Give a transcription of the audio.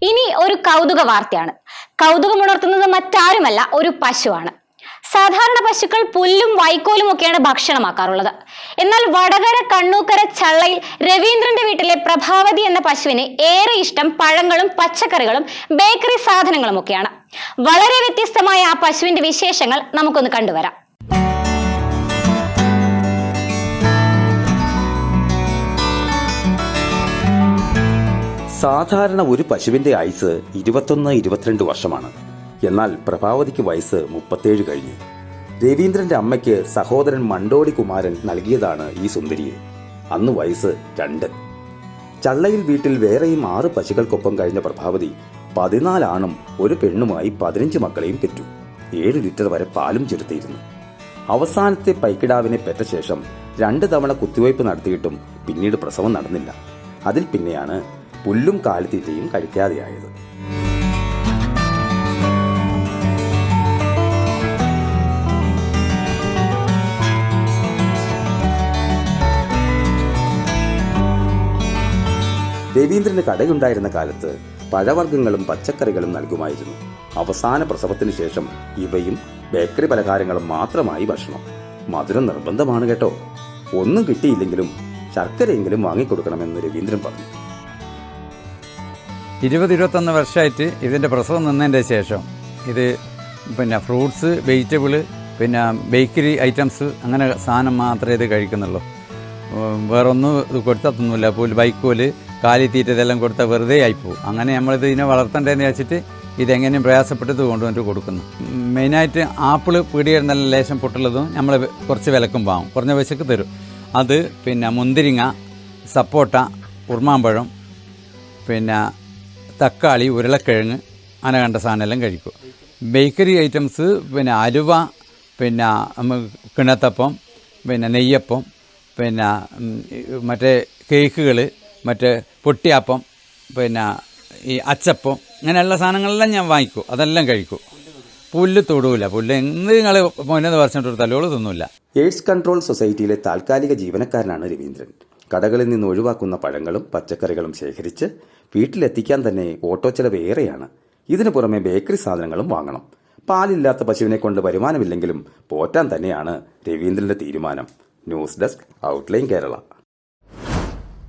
ഇനി ഒരു കൗതുക വാർത്തയാണ്. കൗതുകമുണർത്തുന്നത് മറ്റാരുമല്ല, ഒരു പശുവാണ്. സാധാരണ പശുക്കൾ പുല്ലും വൈക്കോലും ഒക്കെയാണ് ഭക്ഷണമാക്കാറുള്ളത്. എന്നാൽ വടകര കണ്ണൂക്കര ചള്ളയിൽ രവീന്ദ്രന്റെ വീട്ടിലെ പ്രഭാവതി എന്ന പശുവിന് ഏറെ ഇഷ്ടം പഴങ്ങളും പച്ചക്കറികളും ബേക്കറി സാധനങ്ങളും ഒക്കെയാണ്. വളരെ വ്യത്യസ്തമായ ആ പശുവിന്റെ വിശേഷങ്ങൾ നമുക്കൊന്ന് കണ്ടുവരാം. സാധാരണ ഒരു പശുവിന്റെ ആയുസ് 21-22 വർഷമാണ്. എന്നാൽ പ്രഭാവതിക്ക് വയസ്സ് 37 കഴിഞ്ഞു. രവീന്ദ്രന്റെ അമ്മയ്ക്ക് സഹോദരൻ മണ്ടോടി കുമാരൻ നൽകിയതാണ് ഈ സുന്ദരിയെ. അന്ന് വയസ്സ് 2. ചള്ളയിൽ വീട്ടിൽ വേറെയും 6 പശുക്കൾക്കൊപ്പം കഴിഞ്ഞ പ്രഭാവതി 14 ആണും ഒരു പെണ്ണുമായി 15 മക്കളെയും പെറ്റു. 7 ലിറ്റർ വരെ പാലും ചുരുത്തിയിരുന്നു. അവസാനത്തെ പൈക്കിടാവിനെ പെറ്റ ശേഷം 2 തവണ കുത്തിവയ്പ് നടത്തിയിട്ടും പിന്നീട് പ്രസവം നടന്നില്ല. അതിൽ പിന്നെയാണ് പുല്ലും കാലിത്തീറ്റയും കഴിക്കാതെയായത്. രവീന്ദ്രന് കടയുണ്ടായിരുന്ന കാലത്ത് പഴവർഗ്ഗങ്ങളും പച്ചക്കറികളും നൽകുമായിരുന്നു. അവസാന പ്രസവത്തിന് ശേഷം ഇവയും ബേക്കറി പലഹാരങ്ങളും മാത്രമായി ഭക്ഷണം. മധുരം നിർബന്ധമാണ് കേട്ടോ. ഒന്നും കിട്ടിയില്ലെങ്കിലും ശർക്കരയെങ്കിലും വാങ്ങിക്കൊടുക്കണമെന്ന് രവീന്ദ്രൻ പറഞ്ഞു. 20-21 വർഷമായിട്ട് ഇതിൻ്റെ പ്രസവം നിന്നതിൻ്റെ ശേഷം ഇത് ഫ്രൂട്ട്സ്, വെജിറ്റബിള്, ബേക്കറി ഐറ്റംസ് അങ്ങനെ സാധനം മാത്രമേ ഇത് കഴിക്കുന്നുള്ളൂ. വേറൊന്നും ഇത് കൊടുത്തൊന്നുമില്ല. വൈക്കോല്, കാലിത്തീറ്റ ഇതെല്ലാം കൊടുത്താൽ വെറുതെ ആയിപ്പോവും. അങ്ങനെ നമ്മളിത് ഇതിനെ വളർത്തേണ്ടതെന്ന് വെച്ചിട്ട് ഇതെങ്ങനെയും പ്രയാസപ്പെട്ടത് കൊണ്ടുവന്നിട്ട് കൊടുക്കുന്നു. മെയിനായിട്ട് ആപ്പിള് പീടികയിൽ നല്ല ലേശം പൊട്ടുള്ളതും നമ്മൾ കുറച്ച് വിലക്കും വാങ്ങും, കുറഞ്ഞ പൈസക്ക് തരും. അത് മുന്തിരിങ്ങ, സപ്പോട്ട, ഉറുമാമ്പഴം, തക്കാളി, ഉരുളക്കിഴങ്ങ് അങ്ങനെ കണ്ട സാധനമെല്ലാം കഴിക്കും. ബേക്കറി ഐറ്റംസ് അലുവ, കിണത്തപ്പം, നെയ്യപ്പം, മറ്റേ കേക്കുകൾ, മറ്റേ പൊട്ടിയാപ്പം, ഈ അച്ചപ്പം, ഇങ്ങനെയുള്ള സാധനങ്ങളെല്ലാം ഞാൻ വാങ്ങിക്കും. അതെല്ലാം കഴിക്കും. പുല്ല് തൊടൂല. പുല്ല് എന്ത് നിങ്ങൾ മുന്നേ വർഷം തലോള് തിന്നൂല. എയ്ഡ്സ് കൺട്രോൾ സൊസൈറ്റിയിലെ താൽക്കാലിക ജീവനക്കാരനാണ് രവീന്ദ്രൻ. കടകളിൽ നിന്ന് ഒഴിവാക്കുന്ന പഴങ്ങളും പച്ചക്കറികളും ശേഖരിച്ച് വീട്ടിലെത്തിക്കാൻ തന്നെ ഓട്ടോ ചെലവ് ഏറെയാണ്. ഇതിനു പുറമെ ബേക്കറി സാധനങ്ങളും വാങ്ങണം. പാലില്ലാത്ത പശുവിനെ കൊണ്ട് വരുമാനമില്ലെങ്കിലും പോറ്റാൻ തന്നെയാണ് രവീന്ദ്രന്റെ തീരുമാനം. News desk, outline Kerala.